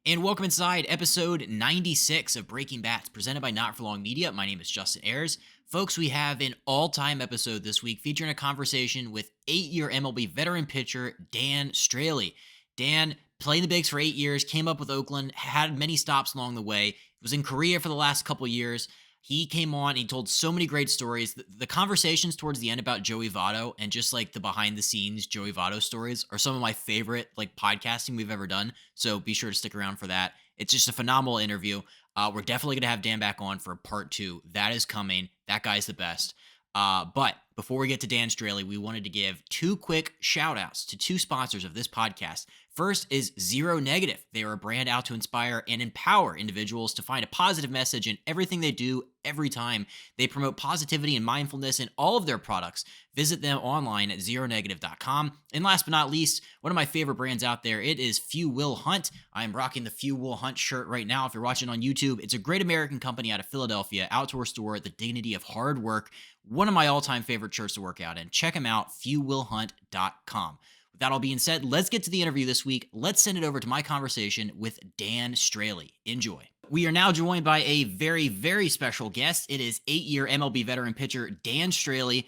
And welcome inside episode 96 of Breaking Bats, presented by Not For Long Media. My name is Justin Ayers. Folks, we have an all-time episode this week featuring a conversation with 8-year MLB veteran pitcher Dan Straily. Dan played the bigs for 8 years, came up with Oakland, had many stops along the way, was in Korea for the last couple years. He came on, he told so many great stories. The conversations towards the end about Joey Votto and just like the behind the scenes Joey Votto stories are some of my favorite like podcasting we've ever done. So be sure to stick around for that. It's just a phenomenal interview. We're definitely going to have Dan back on for part 2. That is coming. That guy's the best. But before we get to Dan Straily, we wanted to give 2 quick shout outs to 2 sponsors of this podcast. First is Zero Negative. They are a brand out to inspire and empower individuals to find a positive message in everything they do every time. They promote positivity and mindfulness in all of their products. Visit them online at zeronegative.com. And last but not least, one of my favorite brands out there, it is Few Will Hunt. I am rocking the Few Will Hunt shirt right now. If you're watching on YouTube, it's a great American company out of Philadelphia, outdoor store, the dignity of hard work. One of my all-time favorite shirts to work out in. Check them out, fewwillhunt.com. With that all being said, let's get to the interview this week. Let's send it over to my conversation with Dan Straily. Enjoy. We are now joined by a very, very special guest. It is 8-year MLB veteran pitcher Dan Straily.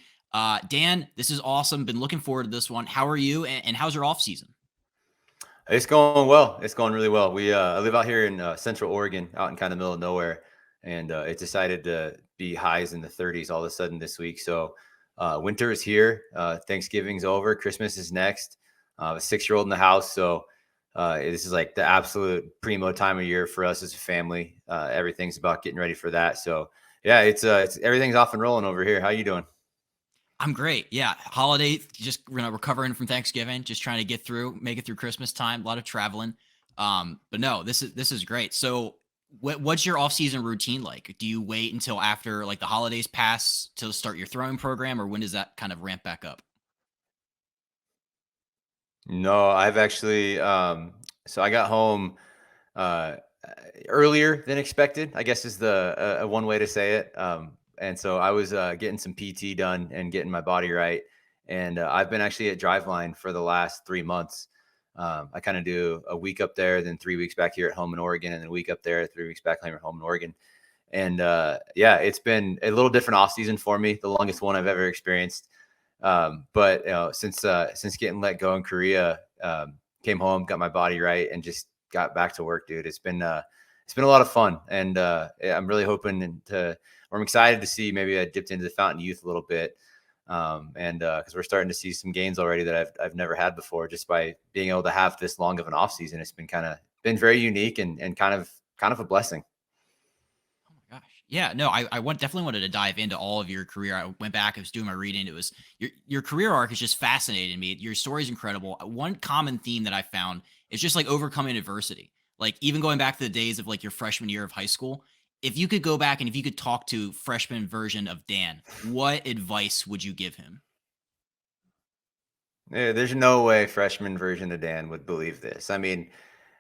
Dan, this is awesome. Been looking forward to this one. How are you, and how's your off season? It's going well. It's going really well. I live out here in Central Oregon, out in kind of the middle of nowhere, and it decided to be highs in the 30s all of a sudden this week. So winter is here. Thanksgiving's over. Christmas is next. A 6-year-old in the house. So this is like the absolute primo time of year for us as a family. Everything's about getting ready for that. So yeah, it's everything's off and rolling over here. How you doing? I'm great. Yeah. Holiday, just recovering from Thanksgiving, just trying to make it through Christmas time, a lot of traveling. But no, this is great. So what's your off-season routine like? Do you wait until after like the holidays pass to start your throwing program, or when does that kind of ramp back up? No, I've actually so I got home uh earlier than expected, I guess is the one way to say it. And so I was getting some PT done and getting my body right. And I've been actually at Driveline for the last 3 months. I kind of do a week up there, then 3 weeks back here at home in Oregon, and then a week up there, 3 weeks back here at home in Oregon. And yeah, it's been a little different off season for me, the longest one I've ever experienced. But you know, since getting let go in Korea, came home, got my body right, and just got back to work, dude. It's been a lot of fun, and yeah, I'm really hoping I'm excited to see maybe I dipped into the Fountain Youth a little bit, and because we're starting to see some gains already that I've never had before, just by being able to have this long of an off season. It's been very unique and kind of a blessing. Gosh. Yeah, no, I definitely wanted to dive into all of your career. I went back, I was doing my reading. It was your career arc is just fascinating me. Your story is incredible. One common theme that I found is just like overcoming adversity. Like even going back to the days of like your freshman year of high school, if you could go back and if you could talk to freshman version of Dan, what advice would you give him? Yeah, there's no way freshman version of Dan would believe this. I mean,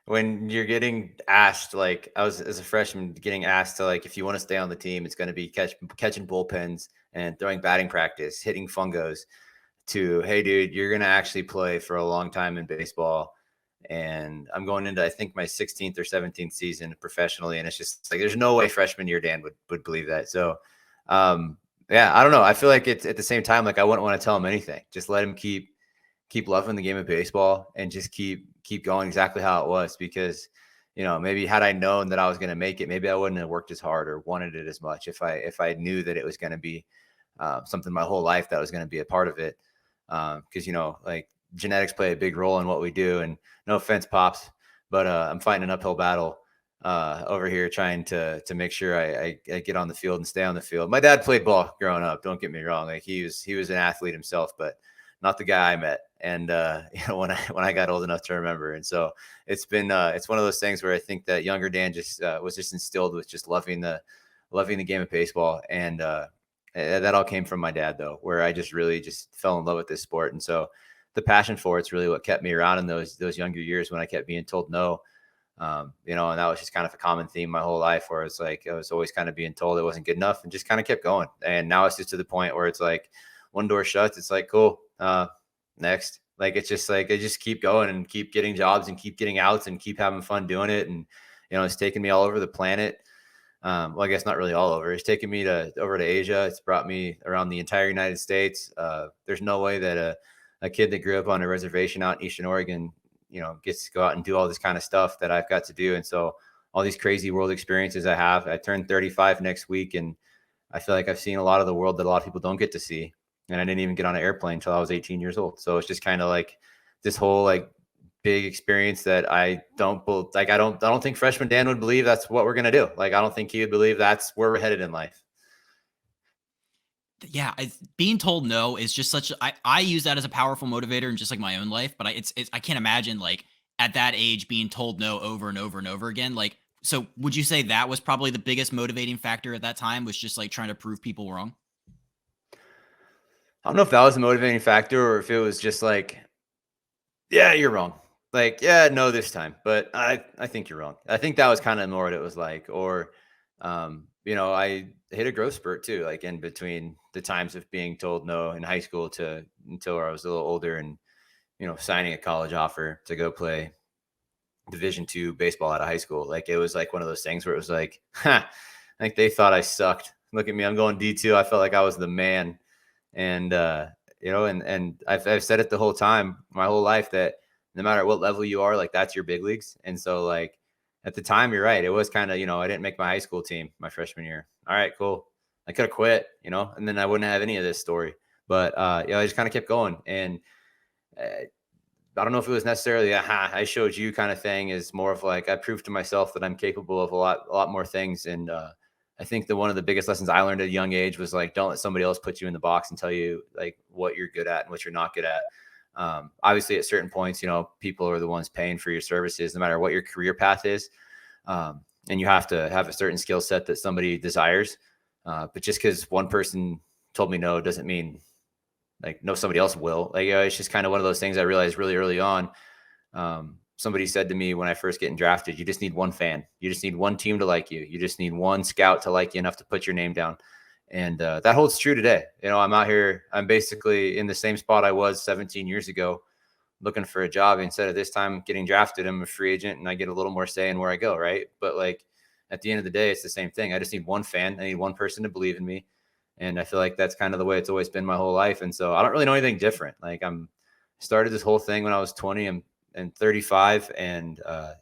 when you're getting asked, like I was as a freshman getting asked to, like, if you want to stay on the team, it's going to be catching bullpens and throwing batting practice, hitting fungos, to, hey, dude, you're going to actually play for a long time in baseball. And I'm going into, I think, my 16th or 17th season professionally. And it's just like, there's no way freshman year Dan would believe that. So, yeah, I don't know. I feel like it's at the same time, like I wouldn't want to tell him anything. Just let him keep loving the game of baseball and just keep going exactly how it was, because, you know, maybe had I known that I was going to make it, maybe I wouldn't have worked as hard or wanted it as much if I knew that it was going to be something my whole life that was going to be a part of it. Because, you know, like genetics play a big role in what we do, and no offense, Pops, but I'm fighting an uphill battle over here trying to make sure I get on the field and stay on the field. My dad played ball growing up. Don't get me wrong. Like he was an athlete himself, but not the guy I met. And you know, when I got old enough to remember. And so it's been it's one of those things where I think that younger Dan just was just instilled with just loving the game of baseball. And that all came from my dad, though, where I just really just fell in love with this sport. And so the passion for it's really what kept me around in those younger years when I kept being told no. You know, and that was just kind of a common theme my whole life, where it's like I was always kind of being told it wasn't good enough, and just kind of kept going. And now it's just to the point where it's like one door shuts, it's like, cool, next, Like, it's just like, I just keep going and keep getting jobs and keep getting outs and keep having fun doing it. And, it's taken me all over the planet. Well, I guess not really all over. It's taken me over to Asia. It's brought me around the entire United States. There's no way that a kid that grew up on a reservation out in Eastern Oregon, gets to go out and do all this kind of stuff that I've got to do. And so all these crazy world experiences I turned 35 next week, and I feel like I've seen a lot of the world that a lot of people don't get to see. And I didn't even get on an airplane until I was 18 years old. So it's just kind of like this whole like big experience that I don't think freshman Dan would believe that's what we're going to do. Like, I don't think he would believe that's where we're headed in life. Yeah, being told no is just I use that as a powerful motivator in just like my own life, but I can't imagine like at that age being told no over and over and over again. Like, so would you say that was probably the biggest motivating factor at that time, was just like trying to prove people wrong? I don't know if that was a motivating factor or if it was just like, yeah, you're wrong. Like, yeah, no, this time, but I think you're wrong. I think that was kind of more what it was like. Or, I hit a growth spurt too, like in between the times of being told no in high school to until I was a little older and, signing a college offer to go play Division II baseball out of high school. Like, it was like one of those things where it was like, like they thought I sucked. Look at me, I'm going D2. I felt like I was the man. And, and I've said it the whole time, my whole life, that no matter what level you are, like, that's your big leagues. And so, like, at the time, you're right. It was kind of, I didn't make my high school team my freshman year. All right, cool. I could have quit, and then I wouldn't have any of this story. But, I just kind of kept going. And I don't know if it was necessarily I showed you kind of thing. Is more of like, I proved to myself that I'm capable of a lot more things. And, I think that one of the biggest lessons I learned at a young age was like, don't let somebody else put you in the box and tell you like what you're good at and what you're not good at. Obviously at certain points, people are the ones paying for your services, no matter what your career path is. And you have to have a certain skill set that somebody desires. But just because one person told me no, doesn't mean like, no, somebody else will. Like, it's just kind of one of those things I realized really early on. Somebody said to me when I first getting drafted, you just need one fan. You just need one team to like you. You just need one scout to like you enough to put your name down. And that holds true today. I'm out here. I'm basically in the same spot I was 17 years ago, looking for a job. Instead of this time getting drafted, I'm a free agent and I get a little more say in where I go. Right. But like, at the end of the day, it's the same thing. I just need one fan. I need one person to believe in me. And I feel like that's kind of the way it's always been my whole life. And so I don't really know anything different. Like, started this whole thing when I was 20 and 35. And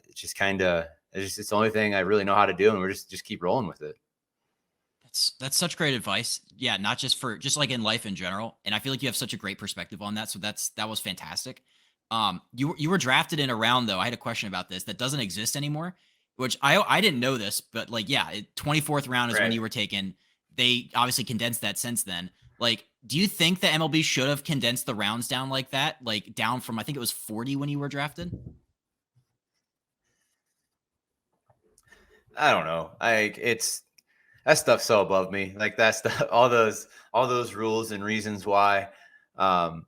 it's just kind of, it's the only thing I really know how to do. And we're just keep rolling with it. That's such great advice. Yeah, not just just like in life in general. And I feel like you have such a great perspective on that. So that was fantastic. You were drafted in a round though. I had a question about this that doesn't exist anymore, which I didn't know this, but like, yeah, 24th round is when you were taken. They obviously condensed that since then. Like, do you think the MLB should have condensed the rounds down like that? Like, down from, I think it was 40 when you were drafted? I don't know. That stuff's so above me. Like, that stuff, all those rules and reasons why. I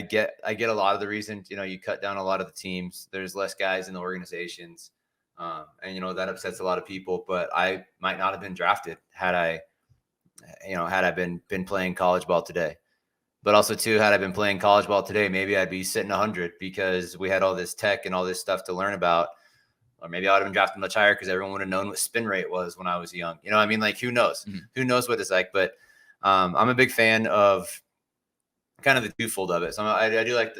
get a lot of the reasons. You cut down a lot of the teams. There's less guys in the organizations, and that upsets a lot of people. But I might not have been drafted had I been playing college ball today. But also too, had I been playing college ball today, maybe I'd be sitting 100 because we had all this tech and all this stuff to learn about. Or maybe I would have been drafted much higher because everyone would have known what spin rate was when I was young. I mean? Like, who knows? Mm-hmm. Who knows what it's like? But I'm a big fan of kind of the twofold of it. So I do like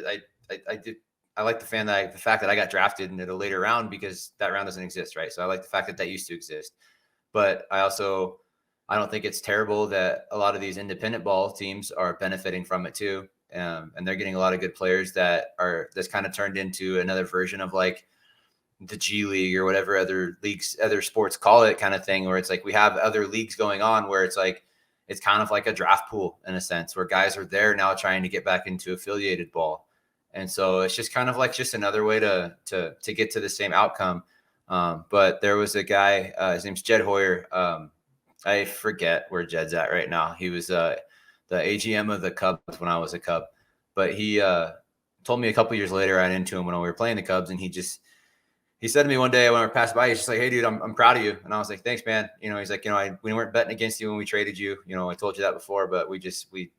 I like the fact that I got drafted in a later round because that round doesn't exist, right? So I like the fact that used to exist. But I don't think it's terrible that a lot of these independent ball teams are benefiting from it too. And they're getting a lot of good players that's kind of turned into another version of like the G League or whatever other leagues, other sports call it, kind of thing, where it's like we have other leagues going on where it's like, it's kind of like a draft pool in a sense, where guys are there now trying to get back into affiliated ball. And so it's just kind of like just another way to get to the same outcome. But there was a guy, his name's Jed Hoyer. I forget where Jed's at right now. He was the AGM of the Cubs when I was a Cub, but he told me a couple years later, I ran into him when we were playing the Cubs, and he said to me one day when we were passing by, he's just like, "Hey dude, I'm proud of you." And I was like, "Thanks, man." He's like, we weren't betting against you when we traded you. I told you that before, but we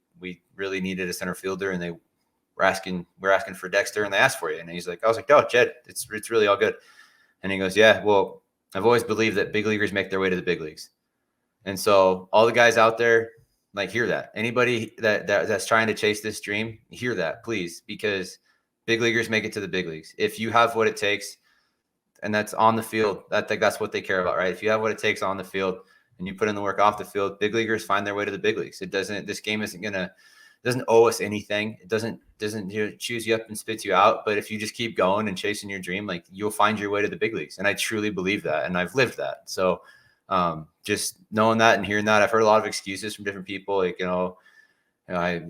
really needed a center fielder, and we're asking for Dexter, and they asked for you. And he's like, I was like, oh, Jed, it's really all good. And he goes, yeah, well, I've always believed that big leaguers make their way to the big leagues. And so all the guys out there, like, hear that. Anybody that's trying to chase this dream, hear that, please, because big leaguers make it to the big leagues. If you have what it takes, and that's on the field, that's what they care about, right? If you have what it takes on the field and you put in the work off the field, big leaguers find their way to the big leagues. This game doesn't owe us anything. It doesn't choose you up and spits you out. But if you just keep going and chasing your dream, like, you'll find your way to the big leagues. And I truly believe that, and I've lived that. So just knowing that and hearing that, I've heard a lot of excuses from different people, like, I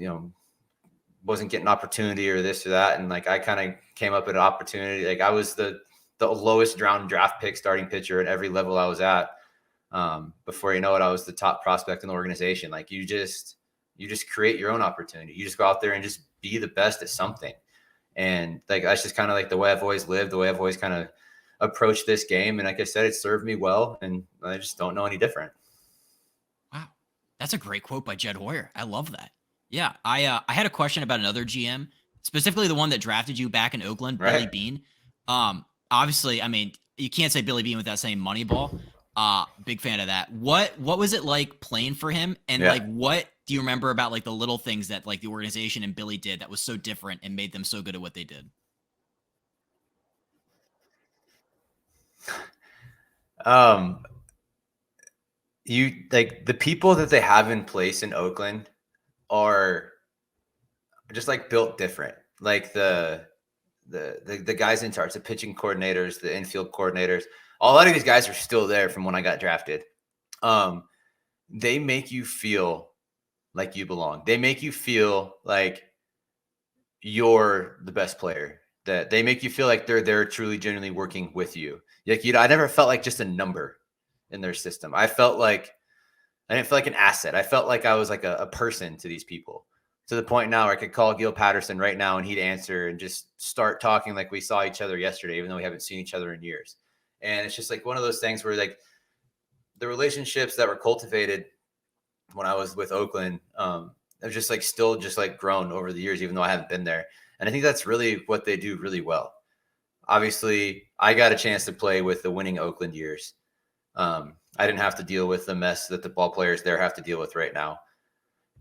wasn't getting opportunity or this or that, and like I kind of came up with an opportunity. Like, I was the lowest round draft pick starting pitcher at every level I was at. Before you know it, I was the top prospect in the organization. Like, you just create your own opportunity. You just go out there and just be the best at something. And like, that's just kind of like the way I've always lived, the way I've always kind of approached this game. And like I said, it served me well, and I just don't know any different. Wow. That's a great quote by Jed Hoyer. I love that. Yeah. I had a question about another GM, specifically the one that drafted you back in Oakland, Right. Billy Beane. Obviously, I mean, you can't say Billy Beane without saying Moneyball. Big fan of that. What was it like playing for him? And like, what do you remember about like the little things that like the organization and Billy did that was so different and made them so good at what they did? You like, the people that they have in place in Oakland are just like built different. Like the guys in charge, the pitching coordinators, the infield coordinators, a lot of these guys are still there from when I got drafted. They make you feel like you belong. They make you feel like you're the best player. That they make you feel like they're truly, genuinely working with you. Like, I never felt like just a number in their system. I didn't feel like an asset. I felt like I was like a person to these people, to the point now where I could call Gil Patterson right now and he'd answer and just start talking like we saw each other yesterday, even though we haven't seen each other in years. And it's just like one of those things where like the relationships that were cultivated when I was with Oakland, have just like still just like grown over the years, even though I haven't been there. And I think that's really what they do really well. Obviously, I got a chance to play with the winning Oakland years. I didn't have to deal with the mess that the ball players there have to deal with right now.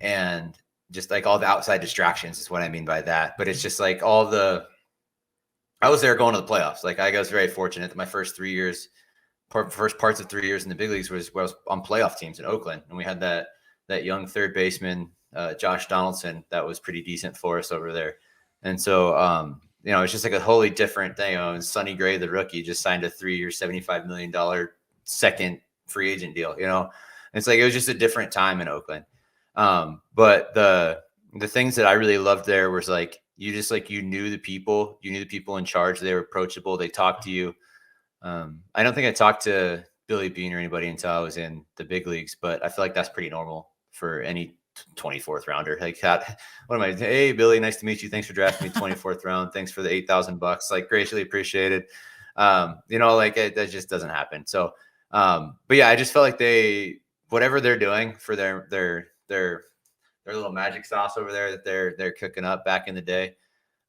And just like all the outside distractions is what I mean by that. But it's just like I was there going to the playoffs. Like, I was very fortunate that my first parts of 3 years in the big leagues was where I was on playoff teams in Oakland. And we had that young third baseman, Josh Donaldson, that was pretty decent for us over there. And so, it's just like a wholly different thing. And Sonny Gray, the rookie, just signed a 3-year, $75 million second free agent deal. It's like, it was just a different time in Oakland. But the things that I really loved there was like, you knew the people in charge. They were approachable. They talked to you. I don't think I talked to Billy Beane or anybody until I was in the big leagues, but I feel like that's pretty normal for any 24th rounder. Like, hey, Billy, nice to meet you. Thanks for drafting me 24th round. Thanks for the $8,000. Like, greatly appreciated. That just doesn't happen. So, but yeah, I just felt like whatever they're doing for their little magic sauce over there that they're cooking up back in the day,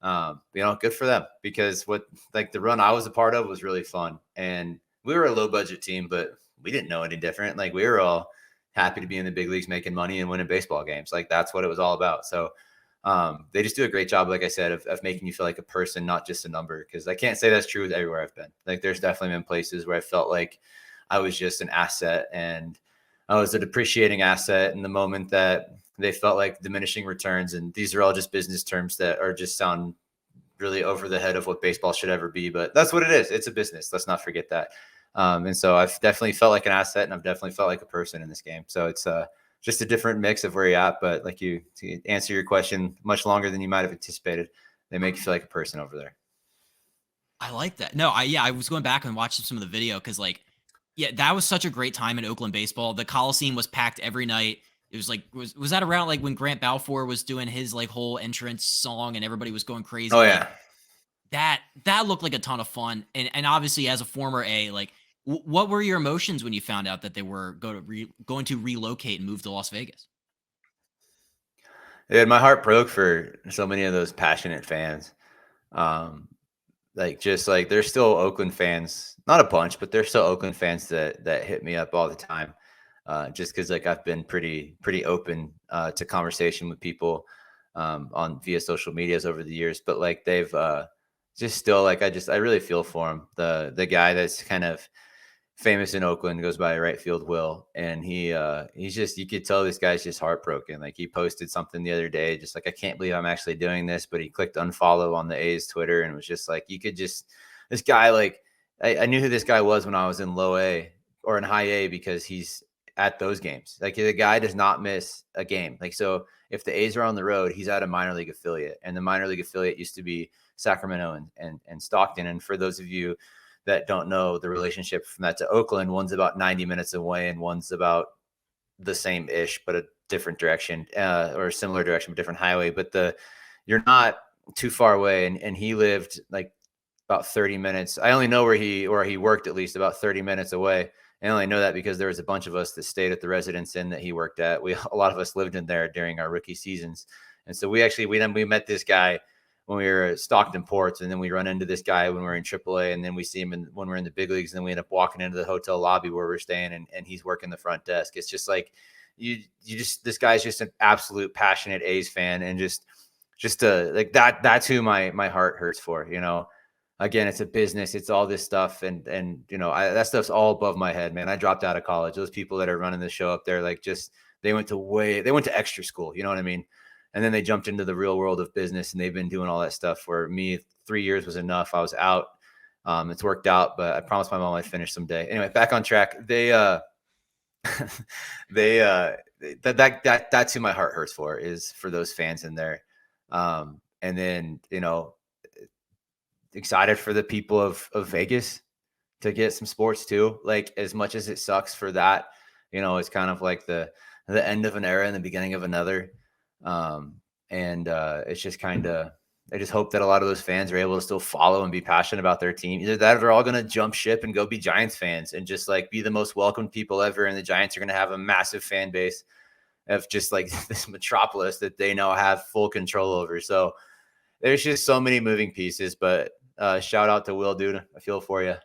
good for them, because the run I was a part of was really fun. And we were a low budget team, but we didn't know any different. Like, we were all happy to be in the big leagues, making money and winning baseball games. Like, that's what it was all about. So they just do a great job, like I said, of making you feel like a person, not just a number. Because I can't say that's true with everywhere I've been. Like, there's definitely been places where I felt like I was just an asset, and I was a depreciating asset in the moment that they felt like diminishing returns. And these are all just business terms that are just sound really over the head of what baseball should ever be. But that's what it is. It's a business. Let's not forget that. And so I've definitely felt like an asset, and I've definitely felt like a person in this game. So it's just a different mix of where you're at. But like, to answer your question much longer than you might have anticipated, they make you feel like a person over there. I like that. No, I was going back and watching some of the video because, like, yeah, that was such a great time in Oakland baseball. The Coliseum was packed every night. It was like, was that around like when Grant Balfour was doing his like whole entrance song and everybody was going crazy? Oh, yeah. Like, that looked like a ton of fun. And obviously, as a former A, like, what were your emotions when you found out that they were going to relocate and move to Las Vegas? Yeah, my heart broke for so many of those passionate fans. Um, just like there's still Oakland fans, not a bunch, but there's still Oakland fans that hit me up all the time. Just because like I've been pretty open to conversation with people on via social medias over the years, but like they've just still like I really feel for him. The guy that's kind of famous in Oakland goes by right field Will, and he's just, you could tell this guy's just heartbroken. Like he posted something the other day, just like, I can't believe I'm actually doing this, but he clicked unfollow on the A's Twitter and was just like, you could just, this guy, like I knew who this guy was when I was in low A or in high A because he's at those games. Like the guy does not miss a game. Like, so if the A's are on the road, he's at a minor league affiliate, and the minor league affiliate used to be Sacramento and Stockton. And for those of you that don't know the relationship from that to Oakland, one's about 90 minutes away and one's about the same ish, but a different direction, or a similar direction, but different highway. But you're not too far away. And he lived like about 30 minutes. I only know where he worked, at least about 30 minutes away. I only know that because there was a bunch of us that stayed at the residence inn that he worked at. A lot of us lived in there during our rookie seasons. And so we met this guy when we were at Stockton Ports, and then we run into this guy when we're in AAA, and then we see him when we're in the big leagues, and then we end up walking into the hotel lobby where we're staying, and he's working the front desk. It's just like this guy's just an absolute passionate A's fan, and just like that's who my heart hurts for, you know. Again, it's a business, it's all this stuff, and that stuff's all above my head, man. I dropped out of college. Those people that are running the show up there, like, just they went to extra school, you know what I mean? And then they jumped into the real world of business, and they've been doing all that stuff. For me, 3 years was enough. I was out. It's worked out, but I promised my mom I'd finish someday. Anyway, back on track. That's who my heart hurts for, is for those fans in there. And then, excited for the people of Vegas to get some sports too. Like, as much as it sucks for that, it's kind of like the end of an era and the beginning of another. It's just kind of, I just hope that a lot of those fans are able to still follow and be passionate about their team. Either that, or they're all going to jump ship and go be Giants fans and just like be the most welcomed people ever. And the Giants are going to have a massive fan base of just like this metropolis that they now have full control over. So there's just so many moving pieces, but shout out to Will, dude. I feel for you.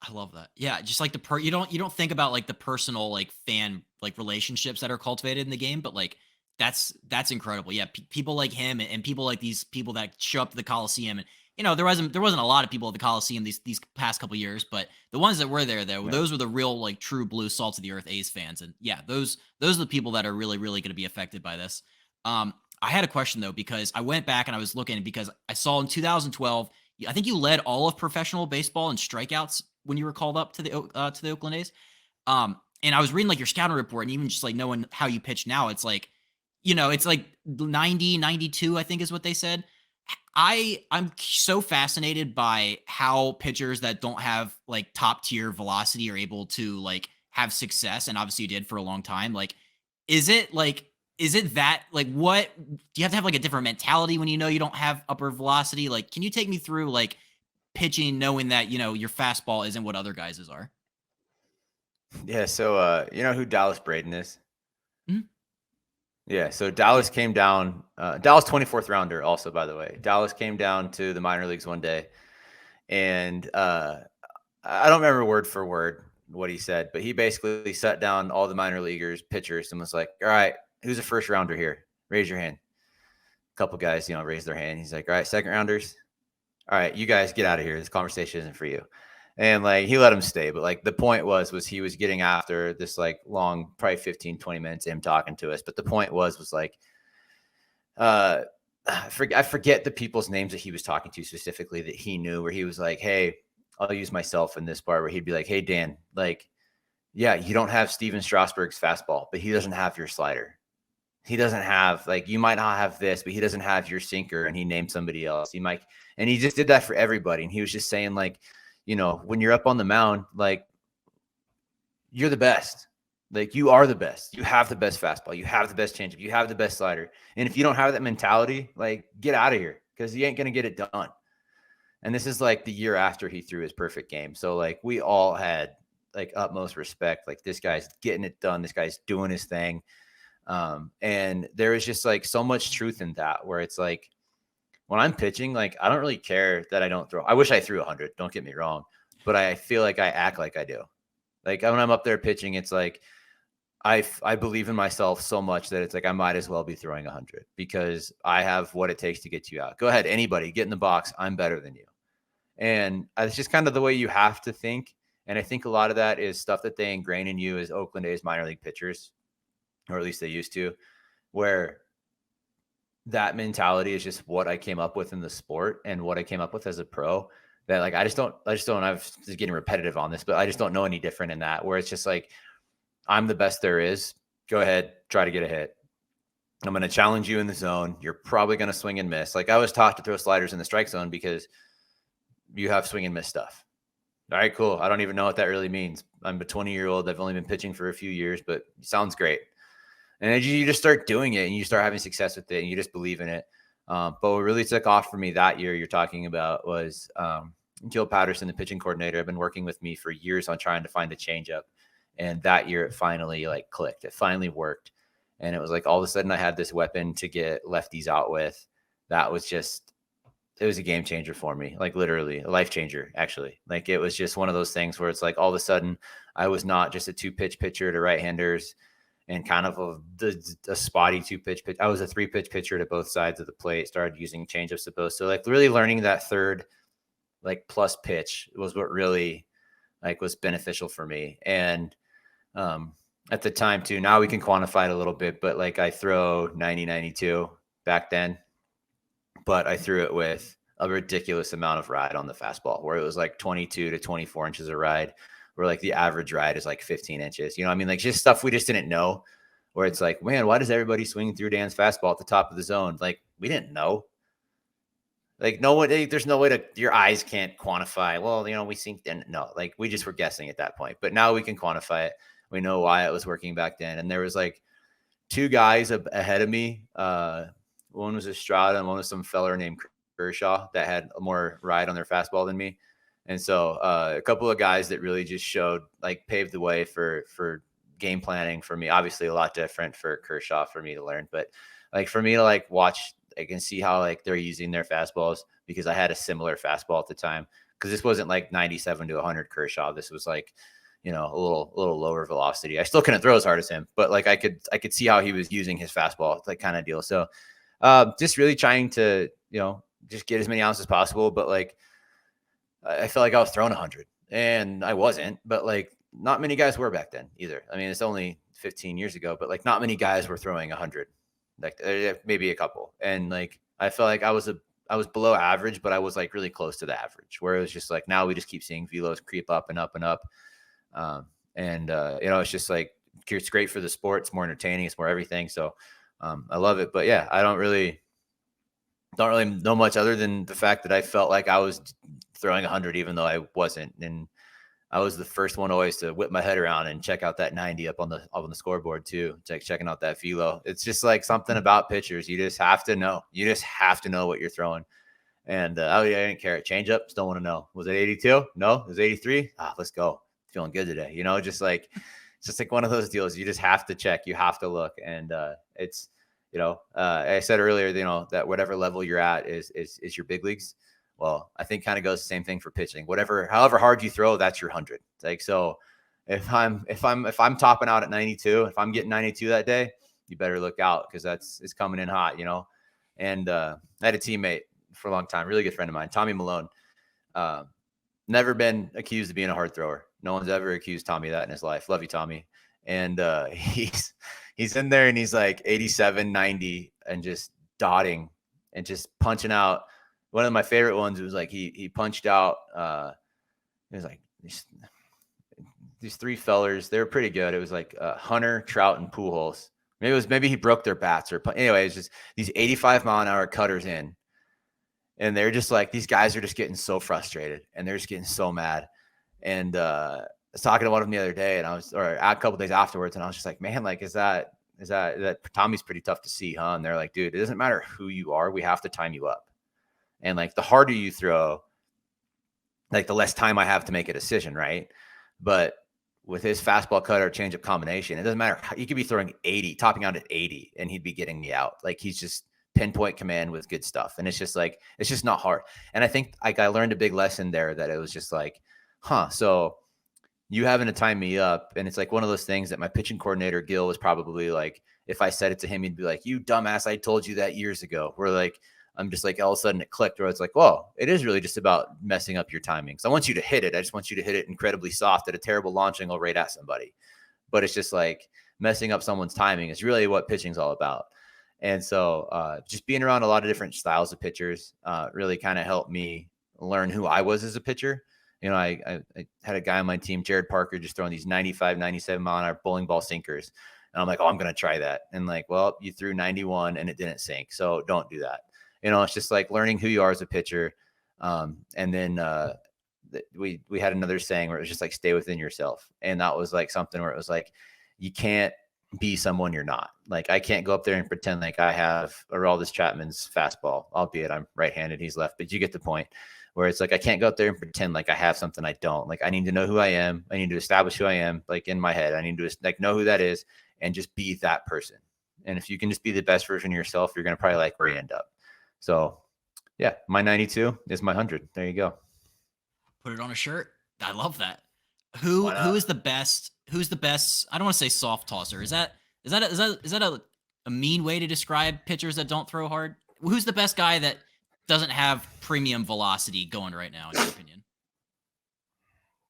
I love that. Yeah, just like you don't think about like the personal like fan like relationships that are cultivated in the game, but like that's incredible. Yeah, people like him and people like these people that show up to the Coliseum, and there wasn't a lot of people at the Coliseum these past couple years, but the ones that were there, those were the real like true blue salt of the earth A's fans, and yeah, those are the people that are really going to be affected by this. I had a question though, because I went back and I was looking, because I saw in 2012, I think you led all of professional baseball in strikeouts when you were called up to the Oakland A's. And I was reading like your scouting report, and even just like knowing how you pitch now, it's like, it's like 90, 92, I think is what they said. I'm so fascinated by how pitchers that don't have like top tier velocity are able to like have success. And obviously you did for a long time. Like, is it that like, what do you have to have like a different mentality when you don't have upper velocity? Like, can you take me through like pitching, knowing that, your fastball isn't what other guys' are? Yeah. So, you know who Dallas Braden is? Mm-hmm. Yeah. So Dallas came down, Dallas 24th rounder also, by the way. Dallas came down to the minor leagues one day, and I don't remember word for word what he said, but he basically sat down all the minor leaguers, pitchers, and was like, all right, who's a first rounder here? Raise your hand. A couple guys, raised their hand. He's like, all right, second rounders. All right, you guys get out of here. This conversation isn't for you. And like, he let him stay. But like, the point was he was getting after this like long, probably 15, 20 minutes of him talking to us. But the point was like, I forget the people's names that he was talking to specifically that he knew, where he was like, hey, I'll use myself in this part, where he'd be like, hey, Dan, like, yeah, you don't have Steven Strasburg's fastball, but he doesn't have your slider. He doesn't have, like, you might not have this, but he doesn't have your sinker. And he named somebody else. And he just did that for everybody. And he was just saying, like, when you're up on the mound, like, you're the best. Like, you are the best. You have the best fastball. You have the best changeup. You have the best slider. And if you don't have that mentality, like, get out of here, because you ain't going to get it done. And this is like the year after he threw his perfect game. So like, we all had like utmost respect. Like, this guy's getting it done. This guy's doing his thing. And there is just like so much truth in that, where it's like, when I'm pitching, like, I don't really care that I don't throw. I wish I threw 100. Don't get me wrong, but I feel like I act like I do. Like when I'm up there pitching, it's like I believe in myself so much that it's like I might as well be throwing 100 because I have what it takes to get you out. Go ahead, anybody, get in the box. I'm better than you. And it's just kind of the way you have to think. And I think a lot of that is stuff that they ingrain in you as Oakland A's minor league pitchers, or at least they used to, where that mentality is just what I came up with in the sport and what I came up with as a pro. That like I just don't I'm just getting repetitive on this, but I just don't know any different in that, where it's just like, I'm the best there is. Go ahead, try to get a hit. I'm going to challenge you in the zone. You're probably going to swing and miss. Like I was taught to throw sliders in the strike zone because you have swing and miss stuff. All right, cool. I don't even know what that really means. I'm a 20-year-old. I've only been pitching for a few years, but it sounds great. And you just start doing it and you start having success with it and you just believe in it. But what really took off for me that year you're talking about was Gil Patterson, the pitching coordinator, had been working with me for years on trying to find a changeup. And that year it finally like clicked. It finally worked. And it was like all of a sudden I had this weapon to get lefties out with. That was just, it was a game changer for me. Like literally a life changer, actually. Like it was just one of those things where it's like all of a sudden I was not just a 2-pitch pitcher to right-handers and kind of a spotty 2-pitch pitch. I was a 3-pitch pitcher to both sides of the plate, started using changeups to both. So like really learning that third like plus pitch was what really like was beneficial for me. And at the time too, now we can quantify it a little bit, but like I throw 90, 92 back then, but I threw it with a ridiculous amount of ride on the fastball, where it was like 22 to 24 inches of ride, where like the average ride is like 15 inches. You know what I mean? Like just stuff we just didn't know, where it's like, man, why does everybody swing through Dan's fastball at the top of the zone? Like we didn't know. Like no one, there's no way to, your eyes can't quantify. Well, you know, we think, and no, like we just were guessing at that point, but now we can quantify it. We know why it was working back then. And there was like 2 guys ahead of me. One was Estrada and one was some feller named Kershaw that had more ride on their fastball than me. And so a couple of guys that really just showed, like paved the way for game planning for me. Obviously a lot different for Kershaw for me to learn, but like for me to like watch, I can see how like they're using their fastballs, because I had a similar fastball at the time. Because this wasn't like 97 to 100 Kershaw. This was like, you know, a little lower velocity. I still couldn't throw as hard as him, but like I could see how he was using his fastball, like kind of deal. So just really trying to, you know, just get as many outs as possible. But like I felt like I was throwing 100 and I wasn't, but like not many guys were back then either. I mean, it's only 15 years ago, but like not many guys were throwing 100. Like maybe a couple. And like I felt like I was below average, but I was like really close to the average, where it was just like now we just keep seeing velos creep up and up and up. You know, it's just like it's great for the sport. It's more entertaining. It's more everything. So I love it. But yeah, I don't really know much other than the fact that I felt like I was throwing 100, even though I wasn't. And I was the first one always to whip my head around and check out that 90 up on the scoreboard too, checking out that velo. It's just like something about pitchers. You just have to know. You just have to know what you're throwing. And I didn't care. Change up, still want to know. Was it 82? No, it was 83. Let's go. Feeling good today. You know, just like it's just like one of those deals. You just have to check. You have to look. And it's, you know, I said earlier, you know, that whatever level you're at is your big leagues. Well, I think kind of goes the same thing for pitching. However hard you throw, that's your 100. It's like, so if I'm topping out at 92, if I'm getting 92 that day, you better look out, because it's coming in hot, you know. And I had a teammate for a long time, really good friend of mine, Tommy Malone. Never been accused of being a hard thrower. No one's ever accused Tommy of that in his life. Love you, Tommy. And he's in there and he's like 87, 90 and just dotting and just punching out. One of my favorite ones was like he punched out it was like these 3 fellers. They were pretty good. It was like Hunter, Trout, and Pujols. Maybe he broke their bats, or anyway, it's just these 85-mile-an-hour cutters in. And they're just like, these guys are just getting so frustrated and they're just getting so mad. And I was talking to one of them the other day, and or a couple days afterwards, and I was just like, man, like, is that Tommy's pretty tough to see, huh? And they're like, dude, it doesn't matter who you are. We have to time you up. And like the harder you throw, like the less time I have to make a decision. Right. But with his fastball cutter changeup combination, it doesn't matter. He could be throwing 80, topping out at 80, and he'd be getting me out. Like, he's just pinpoint command with good stuff. And it's just like, it's just not hard. And I think like I learned a big lesson there, that it was just like, so you having to time me up. And it's like one of those things that my pitching coordinator, Gil, was probably like, if I said it to him, he'd be like, you dumbass, I told you that years ago. Where like, I'm just like, all of a sudden it clicked, where it's like, whoa, it is really just about messing up your timing. So I want you to hit it. I just want you to hit it incredibly soft at a terrible launch angle right at somebody. But it's just like messing up someone's timing is really what pitching's all about. And so just being around a lot of different styles of pitchers really kind of helped me learn who I was as a pitcher. You know, I had a guy on my team, Jared Parker, just throwing these 95, 97 mile an hour bowling ball sinkers. And I'm like, oh, I'm going to try that. And like, well, you threw 91 and it didn't sink. So don't do that. You know, it's just like learning who you are as a pitcher. And then we had another saying where it was just like, stay within yourself. And that was like something where it was like, you can't be someone you're not. Like, I can't go up there and pretend like I have Aroldis Chapman's fastball, albeit I'm right-handed, he's left, but you get the point, where it's like, I can't go up there and pretend like I have something I don't. Like, I need to know who I am. I need to establish who I am, like in my head. I need to like know who that is and just be that person. And if you can just be the best version of yourself, you're going to probably like where you end up. So yeah, my 92 is my 100. There you go. Put it on a shirt. I love that. Who is the best? Who's the best? I don't want to say soft tosser. Is that a mean way to describe pitchers that don't throw hard? Who's the best guy that doesn't have premium velocity going right now, in your opinion?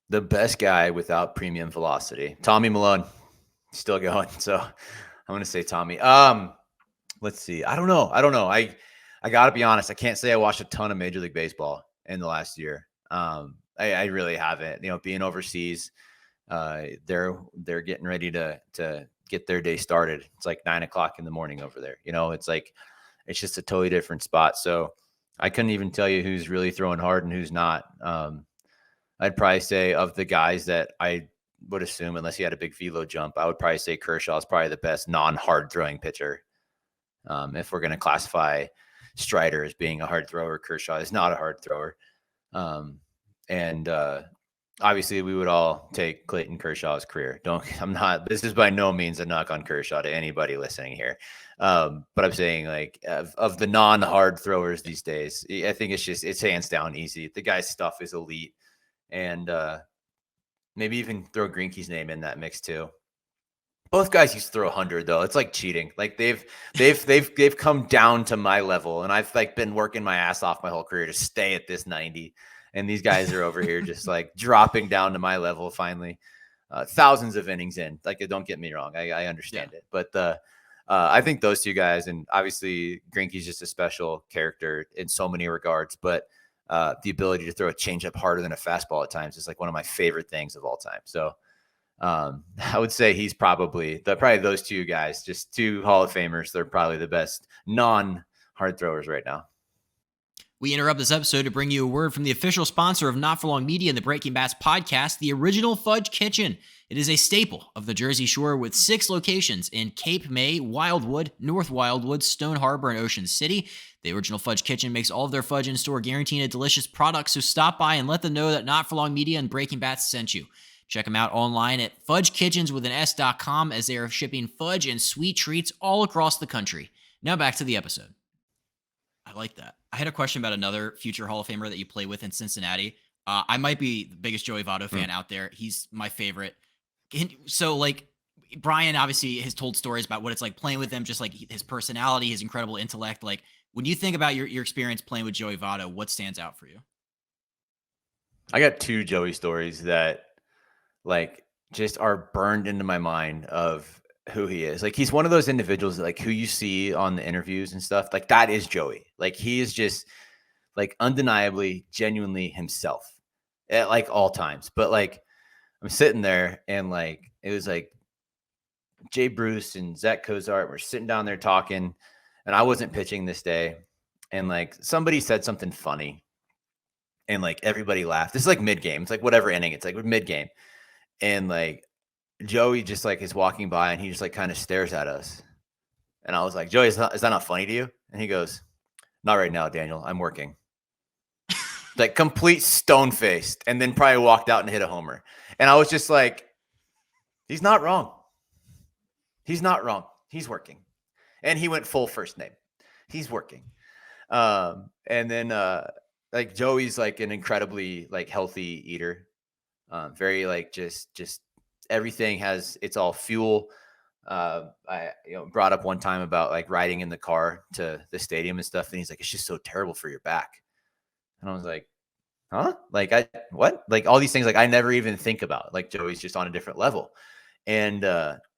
The best guy without premium velocity, Tommy Milone, still going. So I'm going to say Tommy. Let's see. I don't know. I got to be honest. I can't say I watched a ton of Major League Baseball in the last year. I really haven't. You know, being overseas, they're getting ready to get their day started. It's like 9 o'clock in the morning over there. You know, it's like, it's just a totally different spot. So I couldn't even tell you who's really throwing hard and who's not. I'd probably say of the guys that I would assume, unless he had a big velo jump, I would probably say Kershaw is probably the best non-hard throwing pitcher. If we're going to classify Strider as being a hard thrower, Kershaw is not a hard thrower. Obviously we would all take Clayton Kershaw's career. This is by no means a knock on Kershaw to anybody listening here. But I'm saying, like, of the non-hard throwers these days, I think it's hands down easy. The guy's stuff is elite. And maybe even throw Greinke's name in that mix too. Both guys used to throw 100 though. It's like cheating. Like they've come down to my level, and I've like been working my ass off my whole career to stay at this 90. And these guys are over here just like dropping down to my level finally. Thousands of innings in. Like, don't get me wrong, I understand it, but I think those two guys, and obviously Greinke's just a special character in so many regards, but the ability to throw a changeup harder than a fastball at times is like one of my favorite things of all time. So I would say he's probably those two guys, just two Hall of Famers. They're probably the best non-hard throwers right now. We interrupt this episode to bring you a word from the official sponsor of Not For Long Media and the Breaking Bats podcast, the original Fudge Kitchen. It is a staple of the Jersey Shore with 6 locations in Cape May, Wildwood, North Wildwood, Stone Harbor, and Ocean City. The original Fudge Kitchen makes all of their fudge in store, guaranteeing a delicious product, so stop by and let them know that Not For Long Media and Breaking Bats sent you. Check them out online at fudgekitchens.com, as they are shipping fudge and sweet treats all across the country. Now back to the episode. I like that. I had a question about another future Hall of Famer that you play with in Cincinnati. I might be the biggest Joey Votto fan out there. He's my favorite. So, like, Brian obviously has told stories about what it's like playing with him, just like his personality, his incredible intellect. Like, when you think about your experience playing with Joey Votto, what stands out for you? I got 2 Joey stories that, like, just are burned into my mind of who he is. Like, he's one of those individuals that, like, who you see on the interviews and stuff, like, that is Joey. Like, he is just, like, undeniably, genuinely himself at, like, all times. But, like, I'm sitting there and, like, it was like Jay Bruce and Zach Cozart were sitting down there talking, and I wasn't pitching this day. And, like, somebody said something funny, and, like, everybody laughed. This is like mid-game. It's like whatever inning. It's like mid-game. And, like, Joey just, like, is walking by, and he just, like, kind of stares at us. And I was like, Joey, is that not funny to you? And he goes, not right now, Daniel. I'm working. Like, complete stone-faced, and then probably walked out and hit a homer. And I was just like, He's not wrong. He's not wrong. He's working. And he went full first name. He's working. And then like Joey's like an incredibly like healthy eater. Very like just everything it's all fuel. I brought up one time about like riding in the car to the stadium and stuff, and he's like, it's just so terrible for your back. And I was like, huh? Like what? Like all these things like I never even think about. Like Joey's just on a different level. And but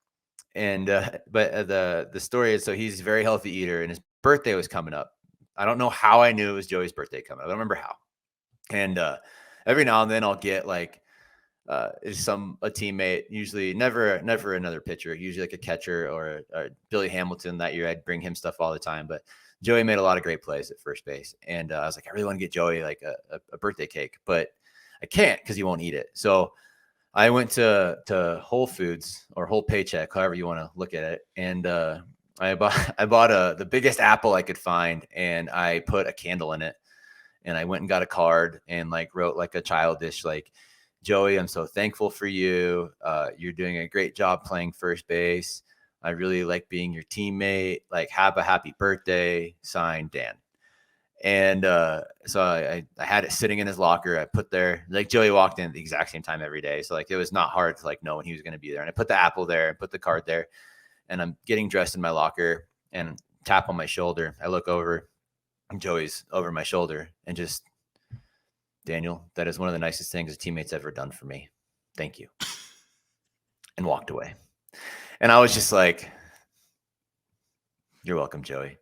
the story is, so he's a very healthy eater, and his birthday was coming up. I don't know how I knew it was Joey's birthday coming up. I don't remember how. And every now and then I'll get like a teammate, usually never another pitcher, usually like a catcher or Billy Hamilton. That year I'd bring him stuff all the time, but Joey made a lot of great plays at first base. And I was like, I really want to get Joey like a birthday cake, but I can't because he won't eat it. So I went to Whole Foods or Whole Paycheck, however you want to look at it. And I bought the biggest apple I could find, and I put a candle in it. And I went and got a card and like wrote like a childish, like, Joey, I'm so thankful for you. You're doing a great job playing first base. I really like being your teammate. Like, have a happy birthday. Signed, Dan. And so I had it sitting in his locker. I put there, like Joey walked in at the exact same time every day. So like, it was not hard to like know when he was going to be there. And I put the apple there and put the card there, and I'm getting dressed in my locker and tap on my shoulder. I look over, and Joey's over my shoulder, and just, Daniel, that is one of the nicest things a teammate's ever done for me. Thank you. And walked away. And I was just like, you're welcome, Joey.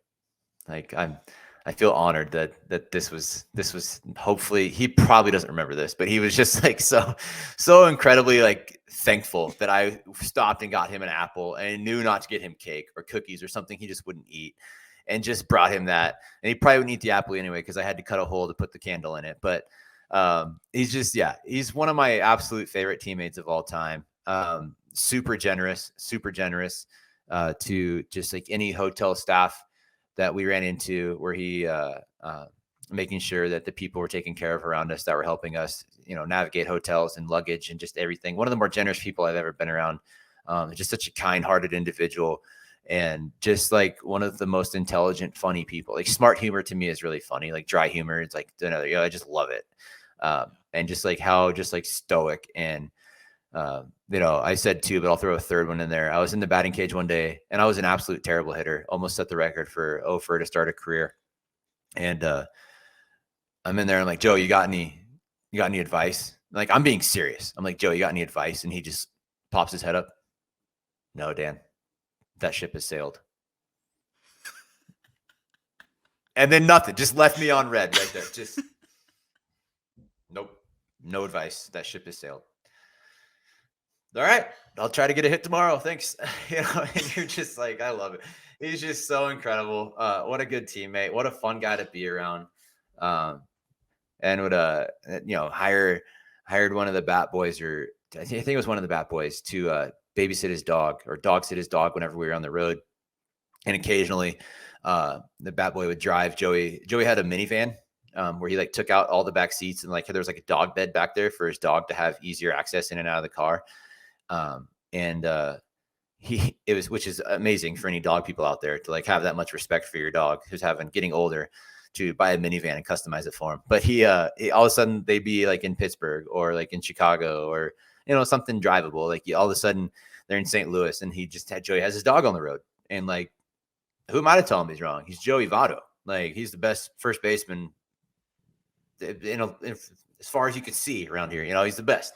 Like, I feel honored that this was hopefully, he probably doesn't remember this, but he was just like so incredibly like thankful that I stopped and got him an apple, and knew not to get him cake or cookies or something he just wouldn't eat, and just brought him that. And he probably wouldn't eat the apple anyway, because I had to cut a hole to put the candle in it. But he's one of my absolute favorite teammates of all time. Super generous to just like any hotel staff that we ran into, where he making sure that the people were taken care of around us, that were helping us, navigate hotels and luggage and just everything. One of the more generous people I've ever been around. Just such a kind-hearted individual, and just like one of the most intelligent, funny people. Like, smart humor to me is really funny. Like, dry humor, it's like another, I just love it. And just like how just like stoic. And I said two, but I'll throw a third one in there. I was in the batting cage one day, and I was an absolute terrible hitter, almost set the record for to start a career. And I'm in there, I'm like, Joe, you got any advice? Like, I'm being serious. I'm like, Joe, you got any advice? And he just pops his head up. No, Dan, that ship has sailed. And then nothing, just left me on red right there. Just nope, no advice. That ship has sailed. All right, I'll try to get a hit tomorrow. Thanks. And you're just like, I love it. He's just so incredible. What a good teammate. What a fun guy to be around. And would hired one of the bat boys, or I think it was one of the bat boys, to babysit his dog, or dog sit his dog whenever we were on the road. And occasionally the bat boy would drive Joey. Joey had a minivan where he like took out all the back seats, and like there was like a dog bed back there for his dog to have easier access in and out of the car. Which is amazing for any dog people out there to like have that much respect for your dog who's getting older, to buy a minivan and customize it for him. But he all of a sudden they'd be like in Pittsburgh or like in Chicago, or something drivable. Like all of a sudden they're in St. Louis, and Joey has his dog on the road, and like, who am I to tell him he's wrong? He's Joey Votto. Like, he's the best first baseman, as far as you could see around here. He's the best.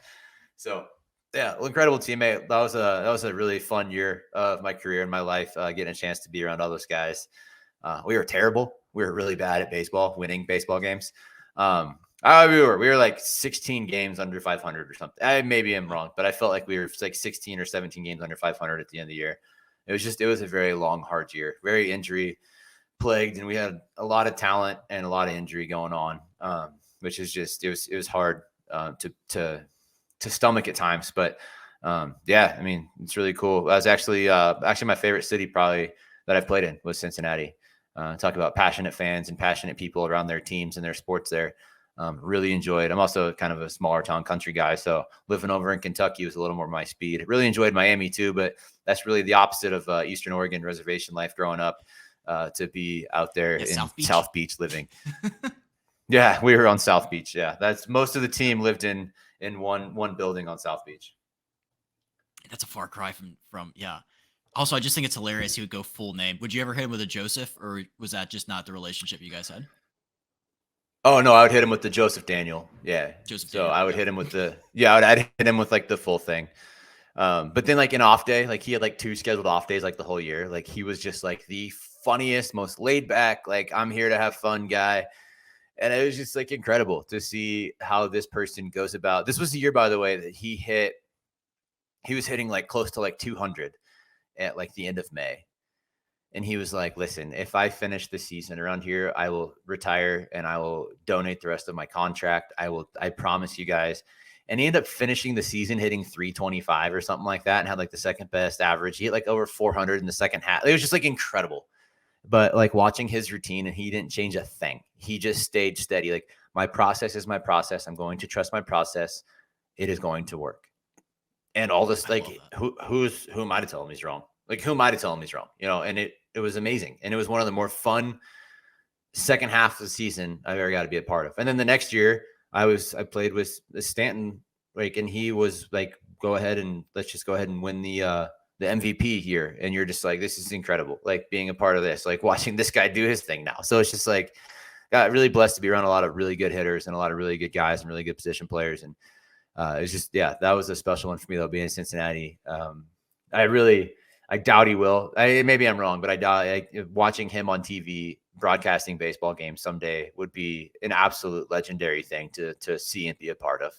So yeah, incredible teammate. That was a really fun year of my career and my life, getting a chance to be around all those guys. We were terrible. We were really bad at baseball, winning baseball games. We were like 16 games under 500 or something. Maybe I'm wrong, but I felt like we were like 16 or 17 games under 500 at the end of the year. It was a very long, hard year, very injury plagued, and we had a lot of talent and a lot of injury going on, which is just, it was hard to stomach at times. But yeah, I mean, it's really cool. I was actually my favorite city probably that I've played in was Cincinnati. Talk about passionate fans and passionate people around their teams and their sports there. Really enjoyed. I'm also kind of a smaller town country guy, so living over in Kentucky was a little more my speed. Really enjoyed Miami too, but that's really the opposite of Eastern Oregon reservation life growing up. To be out there in South Beach living. Yeah, we were on South Beach. Yeah, that's most of the team lived in one building on South Beach. That's a far cry from yeah. Also, I just think it's hilarious he would go full name. Would you ever hit him with a Joseph, or was that just not the relationship you guys had? Oh no, I would hit him with the Joseph Daniel. Yeah. Joseph So Daniel, I would hit him with I'd hit him with like the full thing. But then like an off day, like he had like 2 scheduled off days like the whole year. Like he was just like the funniest, most laid back, like I'm here to have fun guy. And it was just like incredible to see how this person goes about. This was the year, by the way, that he was hitting like close to like 200 at like the end of May. And he was like, listen, if I finish the season around here, I will retire and I will donate the rest of my contract. I promise you guys. And he ended up finishing the season hitting 325 or something like that and had like the second best average. He hit like over 400 in the second half. It was just like incredible. But like watching his routine, and he didn't change a thing. He just stayed steady. Like, my process is my process. I'm going to trust my process. It is going to work. And all this, like, who am I to tell him he's wrong? Like, who am I to tell him he's wrong? You know, and it was amazing. And it was one of the more fun second half of the season I've ever got to be a part of. And then the next year I played with Stanton, like, and he was like, let's just go ahead and win the MVP here. And you're just like, this is incredible. Like, being a part of this, like watching this guy do his thing now. So it's just like, got really blessed to be around a lot of really good hitters and a lot of really good guys and really good position players. And it's just, yeah, that was a special one for me though, being in Cincinnati. I doubt he will. Maybe I'm wrong, but I doubt watching him on TV broadcasting baseball games someday would be an absolute legendary thing to see and be a part of.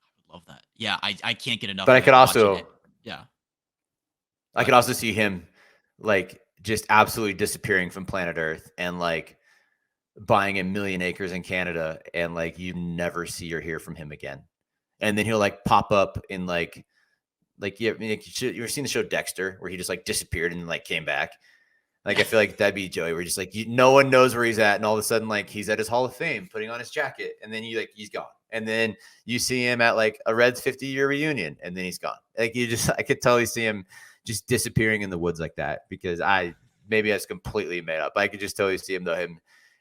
I would love that. Yeah, I can't get enough. But I could also, yeah, I could also see him like just absolutely disappearing from planet Earth and like buying 1 million acres in Canada, and like you never see or hear from him again. And then he'll like pop up in like you ever seen the show Dexter, where he just like disappeared and like came back? Like, I feel like that'd be Joey, where just like no one knows where he's at, and all of a sudden like he's at his Hall of Fame putting on his jacket, and then he's gone. And then you see him at like a Reds 50-year reunion, and then he's gone. Like, I could totally see him just disappearing in the woods like that, because maybe that's completely made up. But I could just totally see him though.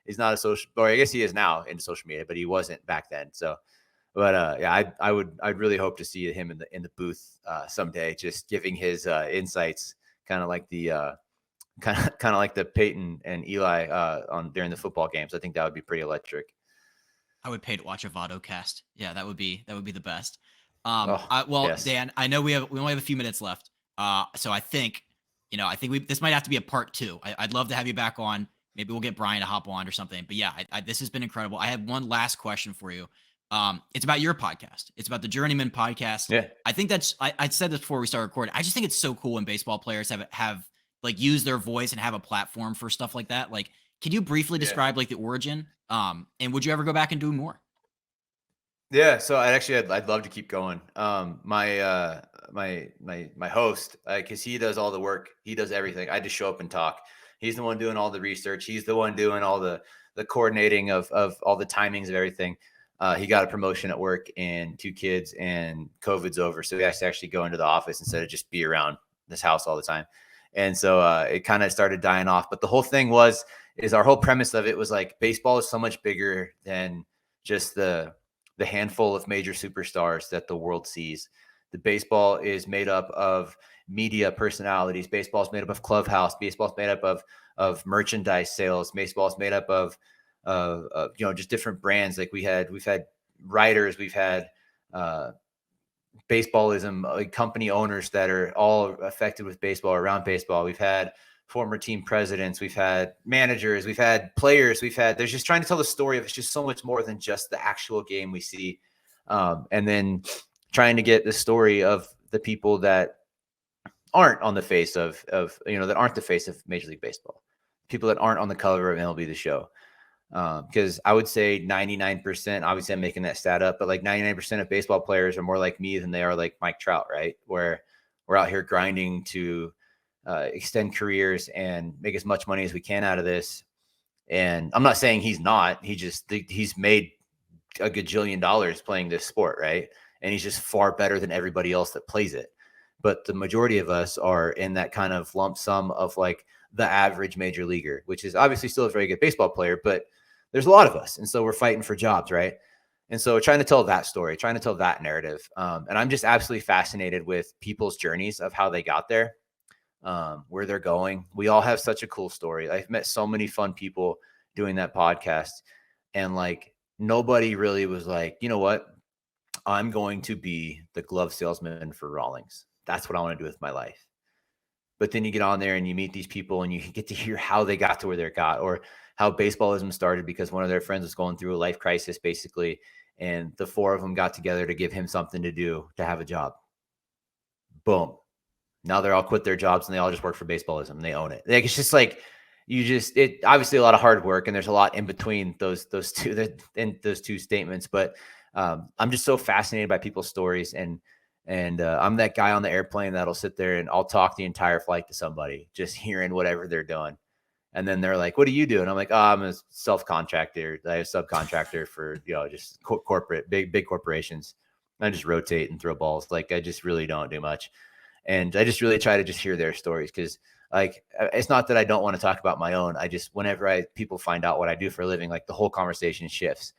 He's not a social, or I guess he is now into social media, but he wasn't back then. So, but yeah, I'd really hope to see him in the booth someday, just giving his insights, kind of like the Peyton and Eli on during the football games. I think that would be pretty electric. I would pay to watch a Votto cast. Yeah, that would be the best. Yes. Dan, I know we only have a few minutes left. So I think this might have to be a part 2. I'd love to have you back on. Maybe we'll get Brian to hop on or something. But yeah, this has been incredible. I have one last question for you. It's about your podcast. It's about the Journeyman Podcast. Yeah. I think I said this before we started recording. I just think it's so cool when baseball players have like use their voice and have a platform for stuff like that. Like, can you briefly describe like the origin? And would you ever go back and do more? Yeah, so I'd love to keep going. My host, because he does all the work, he does everything. I just show up and talk. He's the one doing all the research. He's the one doing all the coordinating of all the timings of everything. He got a promotion at work and 2 kids, and COVID's over, so he has to actually go into the office instead of just be around this house all the time. And so it kind of started dying off. But the whole thing is our whole premise of it was like, baseball is so much bigger than just the handful of major superstars that the world sees. The baseball is made up of media personalities. Baseball is made up of clubhouse. Baseball is made up of merchandise sales. Baseball is made up of just different brands. Like we've had writers, we've had baseballism, like company owners that are all affected with baseball, around baseball. We've had former team presidents, we've had managers, we've had players, there's just trying to tell the story of it's just so much more than just the actual game we see. And then trying to get the story of the people that aren't on the face that aren't the face of Major League Baseball, people that aren't on the cover of MLB The Show. Because I would say 99%, obviously I'm making that stat up, but like 99% of baseball players are more like me than they are like Mike Trout, right? Where we're out here grinding to extend careers and make as much money as we can out of this. And I'm not saying he's not. He's made a gajillion dollars playing this sport, right? And he's just far better than everybody else that plays it. But the majority of us are in that kind of lump sum of like the average major leaguer, which is obviously still a very good baseball player, but there's a lot of us. And so we're fighting for jobs, right? And so trying to tell that story, trying to tell that narrative. And I'm just absolutely fascinated with people's journeys of how they got there, where they're going. We all have such a cool story. I've met so many fun people doing that podcast. And like, nobody really was like, you know what? I'm going to be the glove salesman for Rawlings. That's what I want to do with my life. But then you get on there and you meet these people and you get to hear how they got to where they got, or how baseballism started because one of their friends was going through a life crisis, basically. And the four of them got together to give him something to do, to have a job. Boom. Now they're all quit their jobs and they all just work for baseballism and they own it. Like, it's just like, it obviously a lot of hard work and there's a lot in between those two statements. But I'm just so fascinated by people's stories. And I'm that guy on the airplane that'll sit there and I'll talk the entire flight to somebody, just hearing whatever they're doing. And then they're like, what do you do? And I'm like, oh, I'm a self-contractor. I have a subcontractor for, just corporate, big corporations. I just rotate and throw balls. Like, I just really don't do much. And I just really try to just hear their stories. Cause like, it's not that I don't want to talk about my own. I just, whenever people find out what I do for a living, like the whole conversation shifts.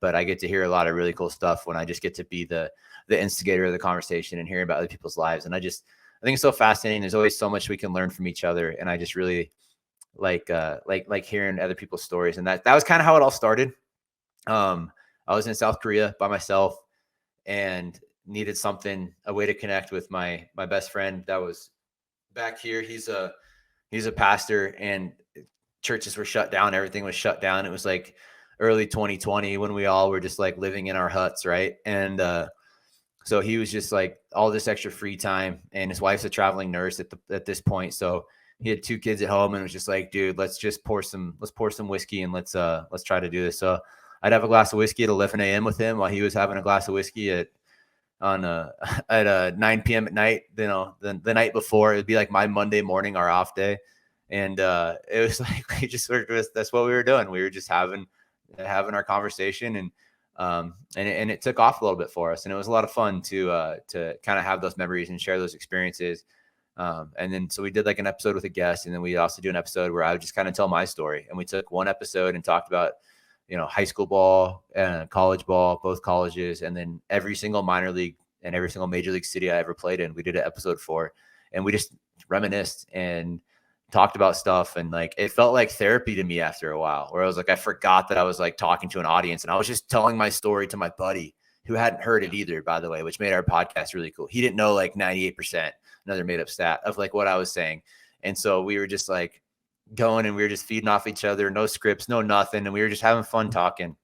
But I get to hear a lot of really cool stuff when I just get to be the instigator of the conversation and hearing about other people's lives. And I think it's so fascinating. There's always so much we can learn from each other. And I just really like hearing other people's stories. And that was kind of how it all started. I was in South Korea by myself and needed a way to connect with my best friend that was back here. He's a pastor, and churches were shut down. Everything was shut down. It was like early 2020 when we all were just like living in our huts. Right. And, so he was just like all this extra free time, and his wife's a traveling nurse at this point. So he had 2 kids at home and was just like, dude, let's pour some whiskey and let's try to do this. So I'd have a glass of whiskey at 11 a.m. with him while he was having a glass of whiskey at 9 p.m. at night. The night before, it'd be like my Monday morning, our off day. And it was like, that's what we were doing. We were just having our conversation, and it took off a little bit for us. And it was a lot of fun to kind of have those memories and share those experiences. And then, so we did like an episode with a guest, and then we also do an episode where I would just kind of tell my story. And we took one episode and talked about, high school ball and college ball, both colleges, and then every single minor league and every single major league city I ever played in. We did an episode for, and we just reminisced and talked about stuff. And like, it felt like therapy to me after a while, where I was like, I forgot that I was like talking to an audience, and I was just telling my story to my buddy who hadn't heard it either, by the way, which made our podcast really cool. He didn't know like 98%, another made up stat of like what I was saying. And so we were just like going, and we were just feeding off each other, no scripts, no nothing. And we were just having fun talking.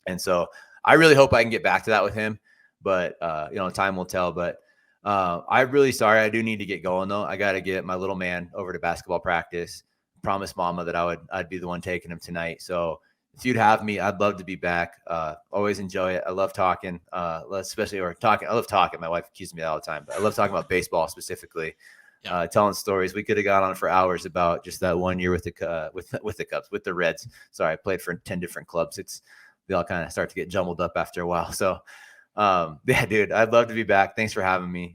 And so I really hope I can get back to that with him, but time will tell. But I'm really sorry. I do need to get going though. I got to get my little man over to basketball practice. Promised mama that I'd be the one taking him tonight. So if you'd have me, I'd love to be back. Always enjoy it. I love talking, I love talking. My wife accuses me all the time, but I love talking about baseball specifically, telling stories. We could have gone on for hours about just that one year with the Cubs, with the Reds. Sorry, I played for 10 different clubs. They all kind of start to get jumbled up after a while. So, yeah, dude, I'd love to be back. Thanks for having me.